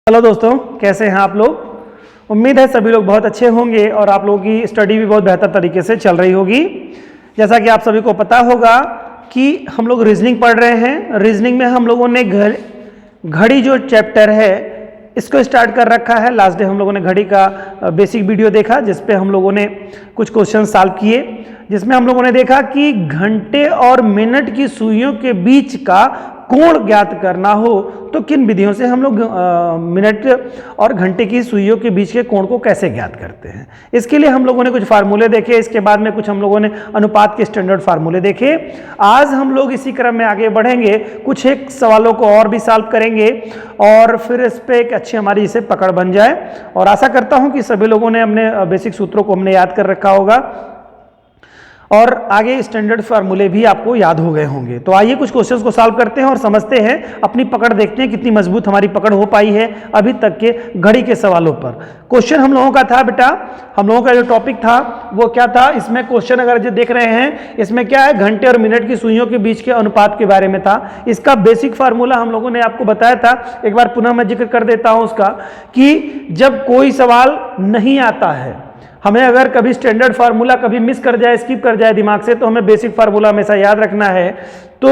Hello दोस्तों, कैसे हैं आप लोग। उम्मीद है सभी लोग बहुत अच्छे होंगे और आप लोगों की स्टडी भी बहुत बेहतर तरीके से चल रही होगी। जैसा कि आप सभी को पता होगा कि हम लोग रीजनिंग पढ़ रहे हैं। रीजनिंग में हम लोगों ने घड़ी जो चैप्टर है इसको स्टार्ट कर रखा है। लास्ट डे हम लोगों ने घड़ी का बेसिक वीडियो देखा जिसपे हम लोगों ने कुछ क्वेश्चन सॉल्व किए, जिसमें हम लोगों ने देखा कि घंटे और मिनट की सुइयों के बीच का कोण ज्ञात करना हो तो किन विधियों से हम लोग मिनट और घंटे की सुइयों के बीच के कोण को कैसे ज्ञात करते हैं। इसके लिए हम लोगों ने कुछ फार्मूले देखे, इसके बाद में कुछ हम लोगों ने अनुपात के स्टैंडर्ड फार्मूले देखे। आज हम लोग इसी क्रम में आगे बढ़ेंगे, कुछ एक सवालों को और भी सॉल्व करेंगे और फिर इस पर एक अच्छी हमारी इसे पकड़ बन जाए। और आशा करता हूं कि सभी लोगों ने अपने बेसिक सूत्रों को हमने याद कर रखा होगा और आगे स्टैंडर्ड फार्मूले भी आपको याद हो गए होंगे। तो आइए कुछ क्वेश्चंस को सॉल्व करते हैं और समझते हैं, अपनी पकड़ देखते हैं कितनी मजबूत हमारी पकड़ हो पाई है अभी तक के घड़ी के सवालों पर। क्वेश्चन हम लोगों का था बेटा, हम लोगों का जो टॉपिक था वो क्या था। इसमें क्वेश्चन अगर जो देख रहे हैं इसमें क्या है, घंटे और मिनट की सुइयों के बीच के अनुपात के बारे में था। इसका बेसिक फार्मूला हम लोगों ने आपको बताया था, एक बार पुनः मैं जिक्र कर देता हूं उसका, कि जब कोई सवाल नहीं आता है, हमें अगर कभी स्टैंडर्ड फार्मूला कभी मिस कर जाए, स्किप कर जाए दिमाग से, तो हमें बेसिक फार्मूला हमेशा याद रखना है। तो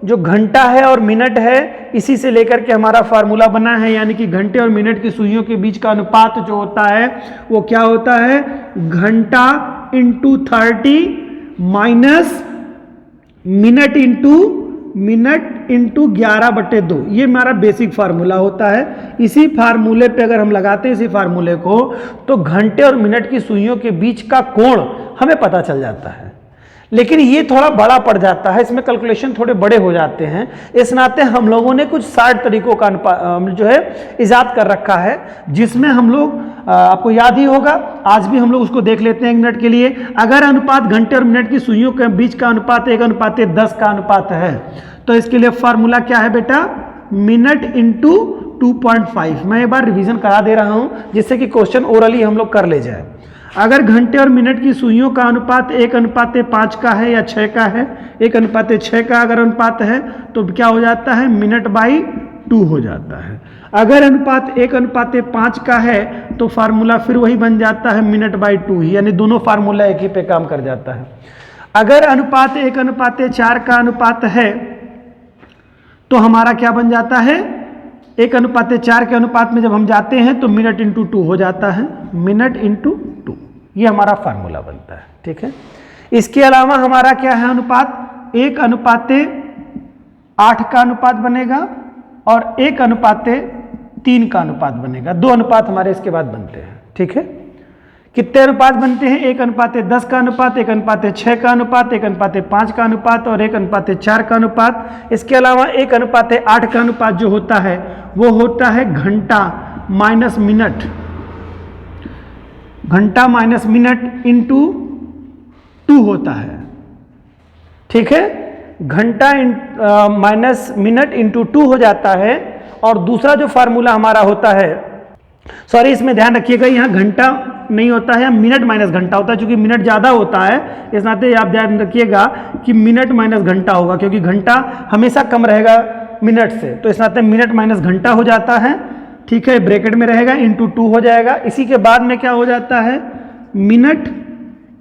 जो घंटा है और मिनट है इसी से लेकर के हमारा फार्मूला बना है, यानी कि घंटे और मिनट की सुइयों के बीच का अनुपात जो होता है वो क्या होता है, घंटा इंटू 30 माइनस मिनट इंटू 11/2। ये हमारा बेसिक फार्मूला होता है। इसी फार्मूले पे अगर हम लगाते हैं इसी फार्मूले को, तो घंटे और मिनट की सुइयों के बीच का कोण हमें पता चल जाता है। लेकिन ये थोड़ा बड़ा पड़ जाता है, इसमें कैलकुलेशन थोड़े बड़े हो जाते हैं। इस नाते हम लोगों ने कुछ 60 तरीकों का जो है इजाद कर रखा है, जिसमें हम लोग आपको याद ही होगा, आज भी हम लोग उसको देख लेते हैं 1 मिनट के लिए। अगर अनुपात घंटे और मिनट की सुइयों के बीच का अनुपात 1:10 का अनुपात है, तो इसके लिए फार्मूला क्या है बेटा, मिनट इंटू 2.5। मैं एक बार रिवीजन करा दे रहा हूं जिससे कि क्वेश्चन ओरली हम लोग कर ले जाए। अगर घंटे और मिनट की सुइयों का अनुपात 1:5 का है या 6 का है, 1:6 का अगर अनुपात है तो क्या हो जाता है, मिनट/2 हो जाता है। अगर अनुपात 1:5 का है तो फार्मूला फिर वही बन जाता है मिनट/2 ही, यानी दोनों फार्मूला एक ही पे काम कर जाता है। अगर अनुपात 1:4 का अनुपात है तो हमारा क्या बन जाता है, 1:4 के अनुपात में जब हम जाते हैं तो मिनट इंटू 2 हो जाता है, मिनट इंटू 2। ये हमारा फार्मूला बनता है, ठीक है। इसके अलावा हमारा क्या है अनुपात, 1:8 का अनुपात बनेगा और 1:3 का अनुपात बनेगा। 2 अनुपात हमारे इसके बाद बनते हैं, ठीक है। कितने अनुपात बनते हैं, 1:10 का अनुपात, 1:6 का अनुपात, 1:5 का अनुपात और 1:4 का अनुपात। इसके अलावा 1:8 का अनुपात जो होता है वो होता है घंटा माइनस मिनट, घंटा माइनस मिनट इंटू 2 होता है, ठीक है। घंटा माइनस मिनट इंटू 2 हो जाता है। और दूसरा जो फार्मूला हमारा होता है, सॉरी इसमें ध्यान रखिएगा, यहाँ घंटा नहीं होता है, मिनट माइनस घंटा होता है। क्योंकि मिनट ज्यादा होता है इस नाते आप ध्यान रखिएगा कि मिनट माइनस घंटा होगा, क्योंकि घंटा हमेशा कम रहेगा मिनट से, तो इस नाते मिनट माइनस घंटा हो जाता है, ठीक है। ब्रैकेट में रहेगा, इंटू 2 हो जाएगा। इसी के बाद में क्या हो जाता है, मिनट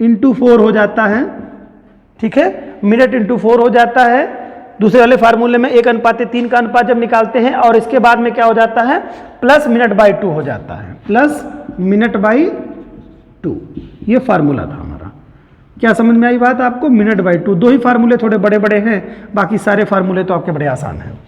इंटू 4 हो जाता है, ठीक है। मिनट इंटू 4 हो जाता है। दूसरे वाले फार्मूले में 1:3 का अनुपात जब निकालते हैं और इसके बाद में क्या हो जाता है, प्लस मिनट/2 हो जाता है, प्लस मिनट/2। ये फार्मूला था हमारा। क्या समझ में आई बात आपको, मिनट/2। 2 ही फार्मूले थोड़े बड़े बड़े हैं, बाकी सारे फार्मूले तो आपके बड़े आसान हैं।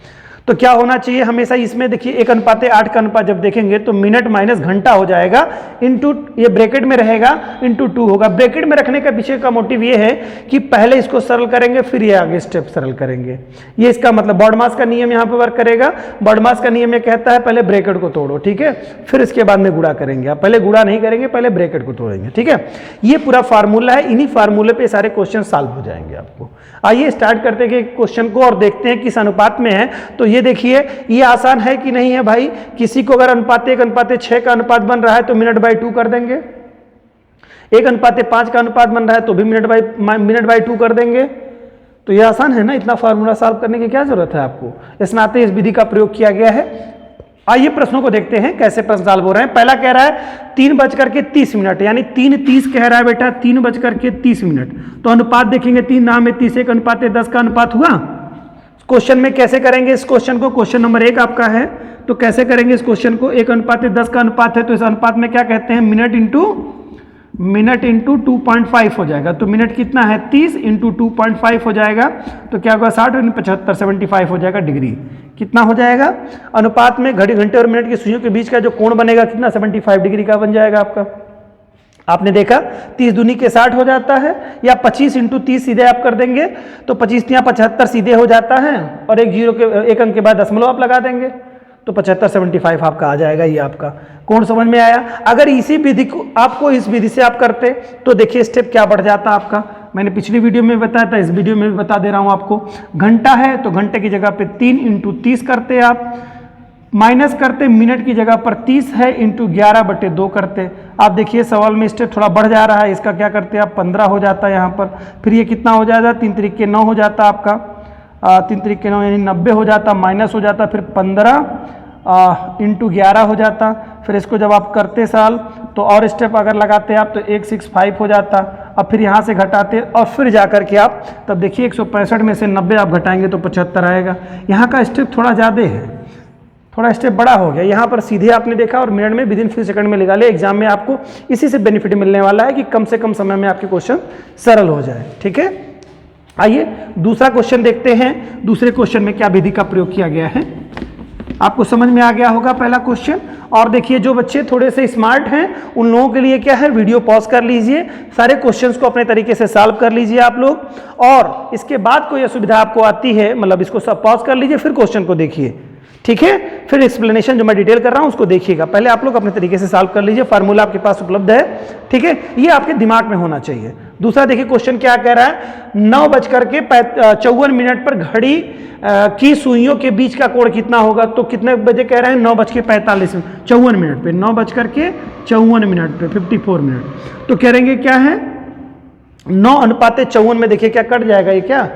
तो क्या होना चाहिए हमेशा इसमें, देखिए 1:8 का अनुपात जब देखेंगे तो मिनट माइनस घंटा हो जाएगा, इंटू ये ब्रैकेट में रहेगा, इंटू 2 होगा। ब्रैकेट में रखने का पीछे का मोटिव ये है कि पहले इसको सरल करेंगे फिर ये आगे स्टेप सरल करेंगे। ये इसका मतलब बॉडमास का नियम यहाँ पे वर्क करेगा। बॉडमास का नियम ये कहता है पहले ब्रैकेट को तोड़ो, ठीक है, फिर इसके बाद में गुणा करेंगे। आप पहले गुणा नहीं करेंगे, पहले ब्रैकेट को तोड़ेंगे, ठीक है। ये पूरा फार्मूला है, इन्हीं फार्मूले पे सारे क्वेश्चन सॉल्व हो जाएंगे आपको। आइए स्टार्ट करते हैं क्वेश्चन को और देखते हैं किस अनुपात में है। तो ये देखिए, ये आसान है कि नहीं है भाई। किसी को अगर अनुपात 1:6 का अनुपात बन रहा है तो मिनट/2 कर देंगे, 1:5 का अनुपात बन रहा है तो भी मिनट/2 कर देंगे। तो ये आसान है ना, इतना फार्मूला सॉल्व करने की क्या जरूरत है आपको। इस नाते इस विधि का प्रयोग किया गया है। आइए प्रश्नों को देखते हैं कैसे प्रश्न सॉल्व हो रहे हैं। पहला कह रहा है 3:30 यानी 3:30 कह रहा है बेटा, 3:30। तो अनुपात देखेंगे 3 नाम में 30 1 अनुपात 10 का अनुपात हुआ। क्वेश्चन में कैसे करेंगे इस क्वेश्चन को, क्वेश्चन नंबर 1 आपका है, तो कैसे करेंगे इस क्वेश्चन को, 1 अनुपात 10 का अनुपात है, तो इस अनुपात में क्या कहते हैं, मिनट इंटू 2.5 हो जाएगा। तो मिनट कितना है 30 इंटू 2.5 हो जाएगा, तो क्या होगा 60 और 75 75 हो जाएगा डिग्री। कितना हो जाएगा अनुपात में घड़ी घंटे और मिनट की सुइयों के बीच का जो कोण बनेगा कितना 75 डिग्री का बन जाएगा आपका। आपने देखा 30 दूनी के 60 हो जाता है, या 25 इंटू 30 सीधे आप कर देंगे तो 25 या 75 सीधे हो जाता है, और एक अंक के बाद दशमलव आप लगा देंगे तो 75 75 आपका आ जाएगा। ये आपका कोण समझ में आया। अगर इसी विधि को आपको इस विधि से आप करते तो देखिए स्टेप क्या बढ़ जाता आपका। मैंने पिछली वीडियो में बताया था, इस वीडियो में भी बता दे रहा हूं आपको। घंटा है तो घंटे की जगह पे 3 इंटू 30 करते आप, माइनस करते मिनट की जगह पर 30 है इंटू 11/2 करते। आप देखिए सवाल में स्टेप थोड़ा बढ़ जा रहा है, इसका क्या करते आप 15 हो जाता है यहाँ पर। फिर ये कितना हो जाएगा 3 तरीके 9 हो जाता आपका, 3 तरीके 9 यानी 90 हो जाता, माइनस हो जाता, फिर 15 इंटू 11 हो जाता। फिर इसको जब आप करते साल तो और स्टेप अगर लगाते आप तो 165 हो जाता। अब फिर यहाँ से घटाते और फिर जा कर के आप तब देखिए 165 में से 90 आप घटाएंगे तो 75 आएगा। यहाँ का स्टेप थोड़ा ज़्यादा है, थोड़ा स्टेप बड़ा हो गया। यहाँ पर सीधे आपने देखा और मिनट में विदिन फ्यू सेकंड में लगा लिया। एग्जाम में आपको इसी से बेनिफिट मिलने वाला है कि कम से कम समय में आपके क्वेश्चन सरल हो जाए। ठीक है, आइए दूसरा क्वेश्चन देखते हैं। दूसरे क्वेश्चन में क्या विधि का प्रयोग किया गया है आपको समझ में आ गया होगा पहला क्वेश्चन। और देखिए जो बच्चे थोड़े से स्मार्ट हैं उन लोगों के लिए क्या है, वीडियो पॉज कर लीजिए, सारे क्वेश्चंस को अपने तरीके से सॉल्व कर लीजिए आप लोग, और इसके बाद कोई असुविधा आपको आती है मतलब इसको सब पॉज कर लीजिए, फिर क्वेश्चन को देखिए। ठीक है, फिर एक्सप्लेनेशन जो मैं डिटेल कर रहा हूं उसको देखिेगा। पहले आप लोग अपने तरीके से सॉल्व कर लीजिए, फार्मूला आपके पास उपलब्ध है। ठीक है, ये आपके दिमाग में होना चाहिए। दूसरा देखिए क्वेश्चन क्या कह रहा है, 9:54 पर घड़ी की सुइयों के बीच का कोण कितना होगा। तो कितने बजे कह रहे हैं 9:45 54 मिनट पे, 9:54 पे 54 मिनट। तो कह रहेंगे क्या है 9:54 में देखिए क्या कट जाएगा, ये क्या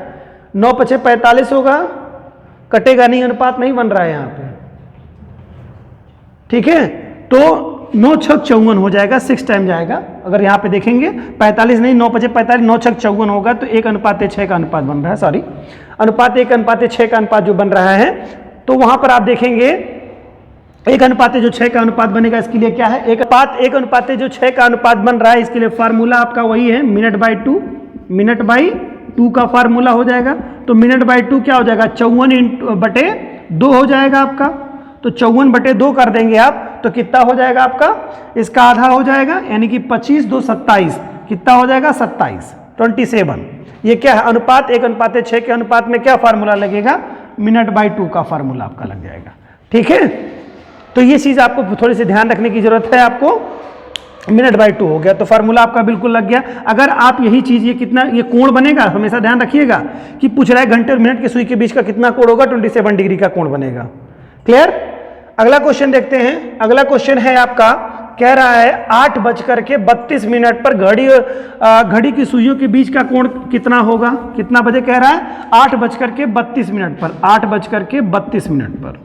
9:45 होगा, कटेगा नहीं, अनुपात नहीं बन रहा है यहां पे। ठीक है, तो 9×6 = 54 हो जाएगा, 6 टाइम जाएगा। अगर यहां पे देखेंगे 45 नहीं 9×45 9×6 = 54 होगा, तो 1:6 का अनुपात बन रहा है, सॉरी अनुपात 1:6 का अनुपात जो बन रहा है। तो वहां पर आप देखेंगे 1:6 का अनुपात बनेगा। इसके लिए क्या है 1:6 का अनुपात बन रहा है। इसके लिए फार्मूला आपका वही है मिनट/2 का फार्मूला हो जाएगा। तो मिनट/2 क्या हो जाएगा 54/2 हो जाएगा आपका। तो 54/2 कर देंगे आप तो कितना हो जाएगा आपका, इसका आधा हो जाएगा, यानी कि 25 2 27 कितना हो जाएगा 27। ये क्या है अनुपात 1:6 के अनुपात में क्या फार्मूला लगेगा, मिनट/2 का फार्मूला आपका लग जाएगा। ठीक है, तो ये चीज आपको थोड़ी सी ध्यान रखने की जरूरत है। आपको मिनट/2 हो गया तो फार्मूला आपका बिल्कुल लग गया। अगर आप यही चीज ये कितना ये कोण बनेगा, हमेशा ध्यान रखिएगा कि पूछ रहा है घंटे और मिनट की सुई के बीच का कितना कोण होगा, 27 डिग्री का कोण बनेगा। क्लियर। अगला क्वेश्चन देखते हैं। अगला क्वेश्चन है आपका, कह रहा है 8:32 पर घड़ी की सुइयों के बीच का कोण कितना होगा। कितना बजे कह रहा है 8:32 पर, 8:32 पर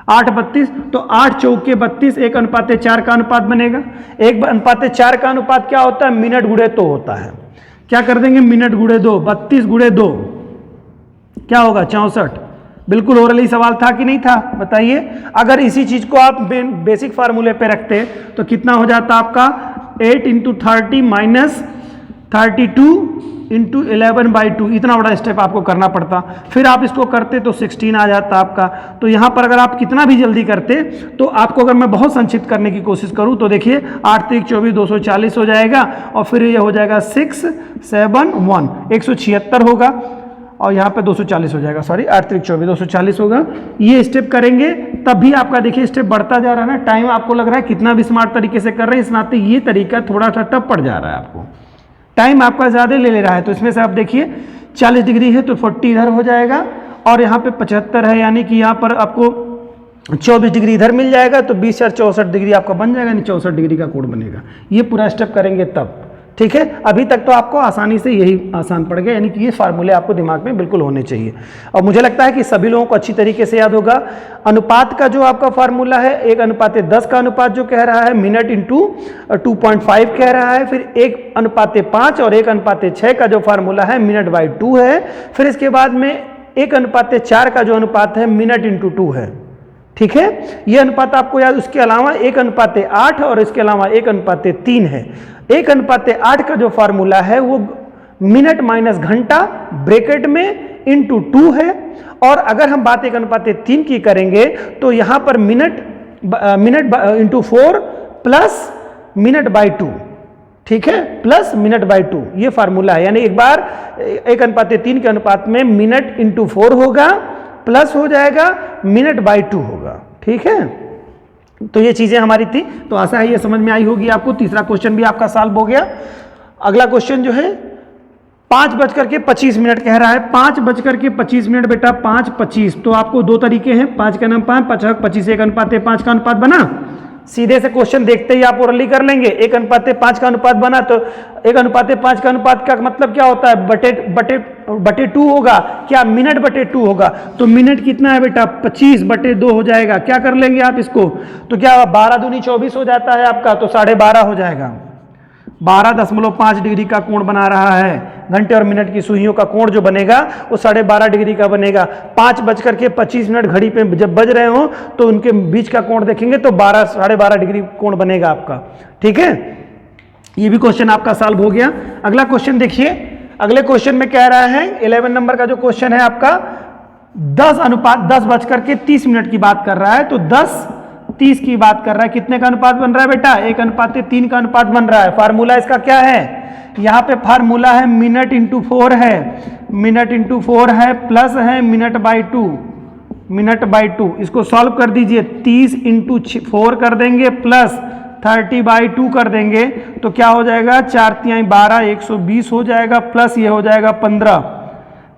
8:32 तो 8 चौके 32 1:4 का अनुपात बनेगा। 1:4 का अनुपात क्या होता है, मिनट गुणे 2 होता है। क्या कर देंगे मिनट गुणे 2, 32 गुणे 2 क्या होगा 64। बिल्कुल ओरली सवाल था कि नहीं था बताइए। अगर इसी चीज को आप बेसिक फार्मूले पे रखते तो कितना हो जाता आपका 8 × 30 - 32 × 11/2। इतना बड़ा स्टेप आपको करना पड़ता। फिर आप इसको करते तो 16 आ जाता आपका। तो यहाँ पर अगर आप कितना भी जल्दी करते तो आपको अगर मैं बहुत संक्षिप्त करने की कोशिश करूँ तो देखिए 8 × 24 240 हो जाएगा, और फिर ये हो जाएगा 671 176 होगा, और यहाँ पे 240 हो जाएगा, सॉरी 8 × 24 240 होगा। ये स्टेप करेंगे तब भी आपका देखिए स्टेप बढ़ता जा रहा है ना। टाइम आपको लग रहा है कितना भी स्मार्ट तरीके से कर रहे हैं, इस नाते ये तरीका थोड़ा सा टफ पड़ जा रहा है, आपको टाइम आपका ज़्यादा ले रहा है। तो इसमें से आप देखिए 40 डिग्री है तो 40 इधर हो जाएगा, और यहाँ पे 75 है, यानी कि यहाँ पर आपको 24 डिग्री इधर मिल जाएगा, तो 20 और 64 डिग्री आपका बन जाएगा, यानी 64 डिग्री का कोण बनेगा। ये पूरा स्टेप करेंगे तब। ठीक है, अभी तक तो आपको आसानी से यही आसान पड़ गया, यानी कि ये फार्मूले आपको दिमाग में बिल्कुल होने चाहिए। और मुझे लगता है कि सभी लोगों को अच्छी तरीके से याद होगा। अनुपात का जो आपका फार्मूला है 1:10 का अनुपात जो कह रहा है, मिनट इंटू 2.5 कह रहा है, फिर 1:5 और 1:6 का जो फार्मूला है मिनट बाई 2 है, फिर इसके बाद में 1:4 का जो अनुपात है मिनट इंटू 2 है। ठीक है, यह अनुपात आपको याद, उसके अलावा 1:8 और इसके अलावा 1:3 है। 1:8 का जो फार्मूला है वो मिनट माइनस घंटा ब्रैकेट में इंटू 2 है, और अगर हम बात 1:3 की करेंगे तो यहां पर minute into 4 plus minute by 2, ठीक है, प्लस मिनट बाई 2 ये फार्मूला है। यानी एक बार 1:3 के अनुपात में मिनट इंटू 4 होगा प्लस हो जाएगा मिनट बाई 2 होगा। ठीक है, तो ये चीजें हमारी थी, तो आशा है ये समझ में आई होगी आपको। तीसरा क्वेश्चन भी आपका सॉल्व हो गया। अगला क्वेश्चन जो है 5:25 कह रहा है। 5:25 बेटा, 5:25, तो आपको दो तरीके हैं, 5 का नाम 5, 25 1:5 का अनुपात बना। सीधे से क्वेश्चन देखते ही आप ओरली कर लेंगे। 1:5 का अनुपात बना तो 1:5 का अनुपात का मतलब क्या होता है, बटे 2 होगा। क्या मिनट बटे 2 होगा, तो मिनट कितना है बेटा, 25/2 हो जाएगा। क्या कर लेंगे आप इसको, तो क्या 12 दूनी 24 हो जाता है आपका, तो 12.5 हो जाएगा। 12.5 डिग्री का कोण बना रहा है। घंटे और मिनट की सुइयों का कोण जो बनेगा वो 12.5 डिग्री का बनेगा। 5:25 घड़ी पे जब बज रहे हो तो उनके बीच का कोण देखेंगे तो 12.5 डिग्री कोण बनेगा आपका। ठीक है, ये भी क्वेश्चन आपका सॉल्व हो गया। अगला क्वेश्चन देखिए, अगले क्वेश्चन में कह रहा है 11 नंबर का जो क्वेश्चन है आपका 10:30 की बात कर रहा है, तो 10:30 की बात कर रहा है। कितने का अनुपात बन रहा है बेटा, 1:3 का अनुपात बन रहा है। फार्मूला इसका क्या है, यहाँ पे फार्मूला है मिनट इंटू 4 है, मिनट इंटू 4 है, प्लस है मिनट बाई 2, मिनट बाई 2। इसको सॉल्व कर दीजिए, 30 इंटू 4 कर देंगे प्लस 30/2 कर देंगे, तो क्या हो जाएगा, 4×3=12, 120 हो जाएगा, प्लस ये हो जाएगा 15,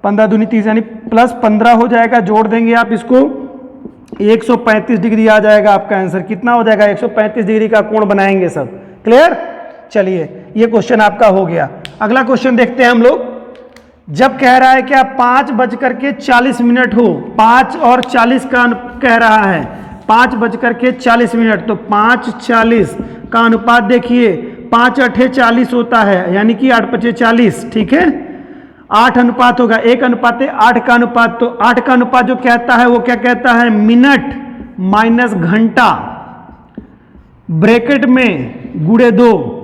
15 दूनी 30 यानी प्लस 15 हो जाएगा। जोड़ देंगे आप इसको, 135 डिग्री आ जाएगा आपका आंसर। कितना हो जाएगा, 135 डिग्री का कोण बनाएंगे सब। क्लियर, चलिए ये क्वेश्चन आपका हो गया। अगला क्वेश्चन देखते हैं हम लोग। जब कह रहा है क्या 5:40 हो, 5 और 40 का कह रहा है, 5:40, तो 5:40 का अनुपात देखिए, 5×8 = 40 होता है, यानी कि 8×5 = 40। ठीक है, 8 अनुपात होगा, 1:8 का अनुपात, तो 8 का अनुपात जो कहता है वो क्या कहता है, मिनट माइनस घंटा ब्रैकेट में गुणे 2,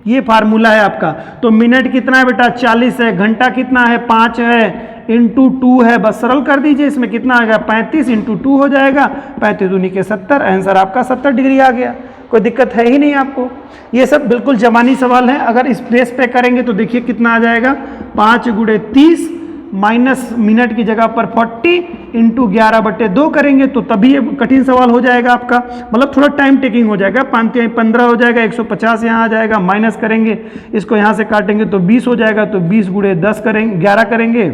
ये फार्मूला है आपका। तो मिनट कितना है बेटा, 40 है, घंटा कितना है, 5 है, इंटू 2 है। बस सरल कर दीजिए, इसमें कितना आ गया, 35 इंटू 2 हो जाएगा, 35 दूनी के 70, आंसर आपका 70 डिग्री आ गया। कोई दिक्कत है ही नहीं आपको, ये सब बिल्कुल जवानी सवाल है। अगर इस बेस पे करेंगे तो देखिए कितना आ जाएगा, 5×30 माइनस मिनट की जगह पर 40 इंटू 11/2 करेंगे तो तभी ये कठिन सवाल हो जाएगा आपका, मतलब थोड़ा टाइम टेकिंग हो जाएगा। 5×15 हो जाएगा, 150 यहाँ आ जाएगा, माइनस करेंगे, इसको यहाँ से काटेंगे तो 20 हो जाएगा, तो 20×10 करेंगे, 11 करेंगे,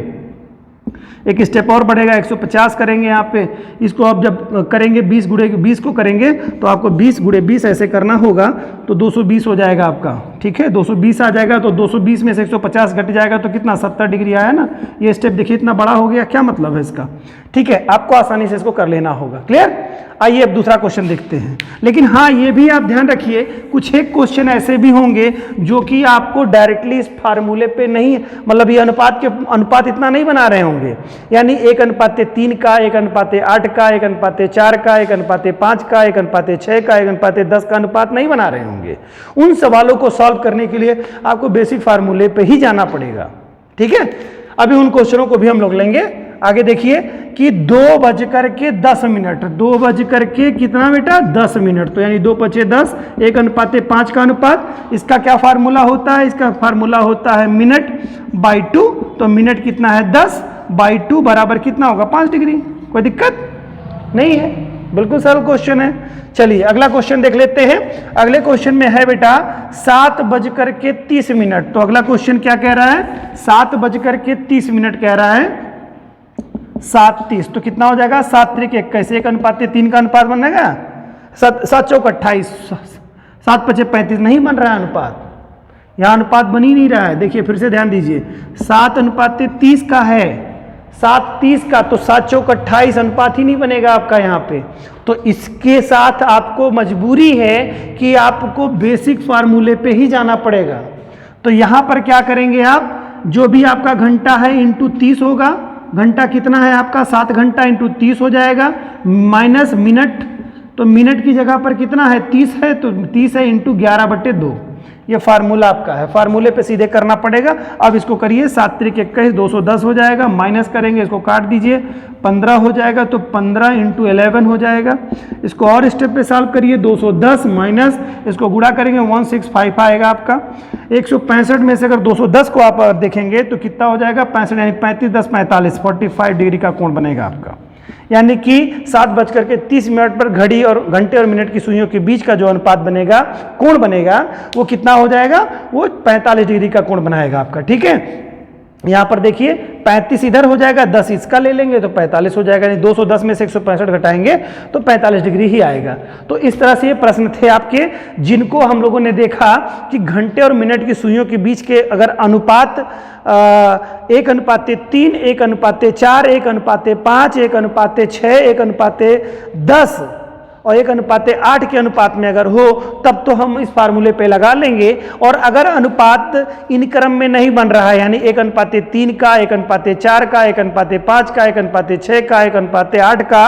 एक स्टेप और बढ़ेगा, 150 करेंगे यहाँ पे। इसको आप जब करेंगे 20×20 को करेंगे तो आपको 20×20 ऐसे करना होगा, तो 220 हो जाएगा आपका। ठीक है, 220 आ जाएगा, तो 220 में से 150 घट जाएगा तो कितना, 70 डिग्री आया ना। ये स्टेप देखिए इतना बड़ा हो गया, क्या मतलब है इसका। ठीक है, आपको आसानी से इसको कर लेना होगा। क्लियर, आइए अब दूसरा क्वेश्चन देखते हैं। लेकिन हाँ, ये भी आप ध्यान रखिए, कुछ एक क्वेश्चन ऐसे भी होंगे जो कि आपको डायरेक्टली इस फार्मूले पे नहीं, मतलब ये अनुपात इतना नहीं बना रहे होंगे, यानी 1:3 का, 1:8 का, 1:4 का, 1:5 का, 1:6 का, 1:10 का अनुपात नहीं बना रहे होंगे। उन सवालों को सॉल्व करने के लिए आपको बेसिक फार्मूले पे ही जाना पड़ेगा। ठीक है, अभी उन क्वेश्चनों को भी हम लोग लेंगे। आगे देखिए कि 2:10, 2 कितना बेटा, 10 मिनट, तो यानी 2×5 = 10, 1:5 का अनुपात। इसका क्या फार्मूला होता है, इसका फार्मूला होता है मिनट बाई 2, तो मिनट कितना है, 10/2 बराबर कितना होगा, 5 डिग्री। कोई दिक्कत नहीं है, बिल्कुल सरल क्वेश्चन है। चलिए अगला क्वेश्चन देख लेते हैं। अगले क्वेश्चन में है बेटा 7:30, तो अगला क्वेश्चन क्या कह रहा है, 7:30 कह रहा है, 7:30, तो कितना हो जाएगा, 7×3 = 1:3 का अनुपात बनेगा, 7×4 = 28, 7×5 = 35 नहीं बन रहा है अनुपात, यहाँ अनुपात बन ही नहीं रहा है। देखिए फिर से ध्यान दीजिए, 7:30 का है, 7:30 का, तो 7 चौक 28 अनुपात ही नहीं बनेगा आपका यहाँ पे। तो इसके साथ आपको मजबूरी है कि आपको बेसिक फार्मूले पे ही जाना पड़ेगा। तो यहाँ पर क्या करेंगे आप, जो भी आपका घंटा है इंटू 30 होगा, घंटा कितना है आपका, 7 घंटा इंटू 30 हो जाएगा, माइनस मिनट, तो मिनट की जगह पर कितना है 30 है, तो 30 है इंटू 11/2, ये फार्मूला आपका है। फार्मूले पे सीधे करना पड़ेगा। अब इसको करिए, 7 त्रिक 21 210 हो जाएगा, माइनस करेंगे, इसको काट दीजिए, 15 हो जाएगा, तो 15 इंटू 11 हो जाएगा। इसको और स्टेप पे सॉल्व करिए, 210 माइनस इसको गुणा करेंगे 1655 आएगा आपका। 165 में से अगर 210 को आप देखेंगे तो कितना हो जाएगा, 65 यानी 35 10 45 45 डिग्री का कोण बनेगा आपका। यानी कि 7:30 पर घड़ी और घंटे और मिनट की सुइयों के बीच का जो अनुपात बनेगा, कोण बनेगा, वो कितना हो जाएगा, वो 45 डिग्री का कोण बनाएगा आपका। ठीक है, यहां पर देखिए 35 इधर हो जाएगा, 10 इसका ले लेंगे तो 45 हो जाएगा, यानी 210 में से 165 घटाएंगे तो 45 डिग्री ही आएगा। तो इस तरह से ये प्रश्न थे आपके, जिनको हम लोगों ने देखा कि घंटे और मिनट की सुइयों के बीच के अगर अनुपात 1:3, 1:4, 1:5, 1:6, 1:10 और 1:8 के अनुपात में अगर हो, तब तो हम इस फार्मूले पे लगा लेंगे। और अगर अनुपात इन क्रम में नहीं बन रहा है, यानी 1:3 का, 1:4 का, 1:5 का, 1:6 का, 1:8 का,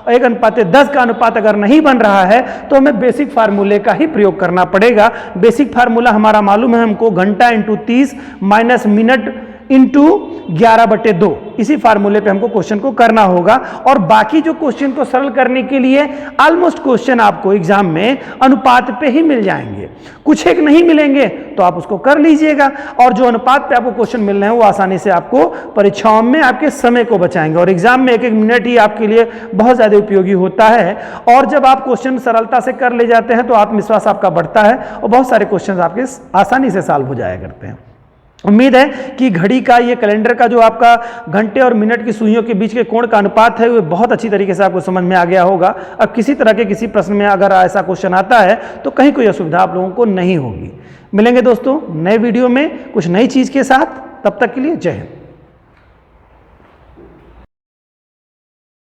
1:10 का अनुपात अगर नहीं बन रहा है, तो हमें बेसिक फार्मूले का ही प्रयोग करना पड़ेगा। बेसिक फार्मूला हमारा मालूम है हमको, घंटा इंटू 30 माइनस मिनट इंटू 11/2, इसी फार्मूले पे हमको क्वेश्चन को करना होगा। और बाकी जो क्वेश्चन को सरल करने के लिए ऑलमोस्ट क्वेश्चन आपको एग्जाम में अनुपात पे ही मिल जाएंगे, कुछ एक नहीं मिलेंगे तो आप उसको कर लीजिएगा। और जो अनुपात पे आपको क्वेश्चन मिल रहे हैं वो आसानी से आपको परीक्षाओं में आपके समय को बचाएंगे, और एग्जाम में एक एक मिनट ही आपके लिए बहुत ज्यादा उपयोगी होता है। और जब आप क्वेश्चन सरलता से कर ले जाते हैं तो आत्मविश्वास आपका बढ़ता है और बहुत सारे क्वेश्चन आपके आसानी से सॉल्व हो जाया करते हैं। उम्मीद है कि घड़ी का, ये कैलेंडर का जो आपका घंटे और मिनट की सुइयों के बीच के कोण का अनुपात है, वो बहुत अच्छी तरीके से आपको समझ में आ गया होगा। अब किसी तरह के किसी प्रश्न में अगर ऐसा क्वेश्चन आता है तो कहीं कोई असुविधा आप लोगों को नहीं होगी। मिलेंगे दोस्तों नए वीडियो में कुछ नई चीज़ के साथ, तब तक के लिए जय हिंद।